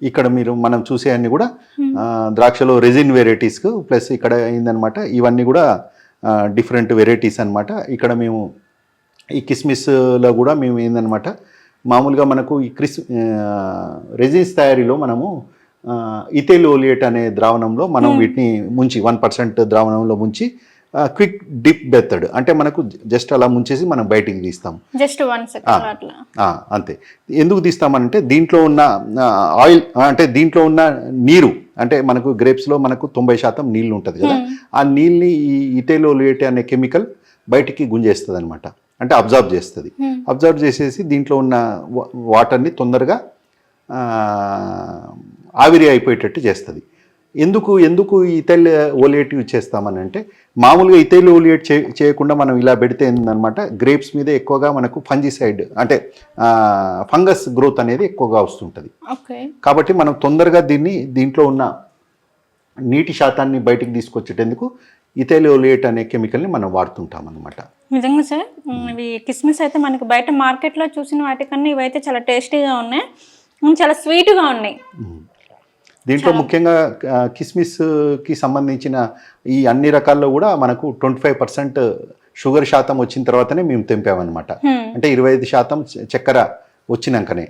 ఇక్కడ మనం చూసే అన్ని కూడా ద్రాక్షలో రెజిన్ వెరైటీస్ ప్లస్ ఇక్కడ ఏందనమాట ఇవన్నీ కూడా డిఫరెంట్ వెరైటీస్ అనమాట. ఇక్కడ మేము ఈ కిస్మిస్లో కూడా మేము ఏందనమాట మామూలుగా మనకు ఈ రెజిన్స్ తయారీలో మనము ఇథైల్ ఓలియేట్ అనే ద్రావణంలో మనం వీటిని ముంచి 1% ద్రావణంలో ముంచి క్విక్ డిప్ మెథడ్ అంటే మనకు జస్ట్ అలా ముంచేసి మనం బయటికి తీస్తాం. జస్ట్ 1 సెకండ్ అట్లా అంతే. ఎందుకు తీస్తామనంటే దీంట్లో ఉన్న ఆయిల్ అంటే దీంట్లో ఉన్న నీరు అంటే మనకు గ్రేప్స్లో మనకు 90% నీళ్ళు ఉంటుంది కదా, ఆ నీళ్ళని ఈ ఇథైల్ ఓలియేట్ అనే కెమికల్ బయటికి గుంజేస్తుంది అనమాట. అంటే అబ్జర్వ్ చేస్తుంది. అబ్జర్వ్ చేసేసి దీంట్లో ఉన్న వాటర్ని తొందరగా ఆవిరి అయిపోయేటట్టు చేస్తుంది. ఎందుకు ఇథైల్ ఓలియేట్ యూజ్ చేస్తామని అంటే మామూలుగా ఇథైల్ ఓలియేట్ చేయకుండా మనం ఇలా పెడితే ఏంటనమాట గ్రేప్స్ మీద ఎక్కువగా మనకు ఫంజిసైడ్ అంటే ఫంగస్ గ్రోత్ అనేది ఎక్కువగా వస్తుంటుంది. కాబట్టి మనం తొందరగా దీంట్లో ఉన్న నీటి శాతాన్ని బయటికి తీసుకొచ్చేటందుకు ఇథైల్ ఓలియేట్ అనే కెమికల్ని మనం వాడుతుంటాం అనమాట. నిజంగా సార్ ఇవి కిస్మిస్ అయితే మనకు బయట మార్కెట్లో చూసిన వాటికన్నా ఇవైతే చాలా టేస్టీగా ఉన్నాయి, చాలా స్వీట్గా ఉన్నాయి. దీంట్లో ముఖ్యంగా కిస్మిస్కి సంబంధించిన ఈ అన్ని రకాల్లో కూడా మనకు 25% షుగర్ శాతం వచ్చిన తర్వాతనే మేము తెంపామన్నమాట. అంటే 25% చక్కెర వచ్చినాకనే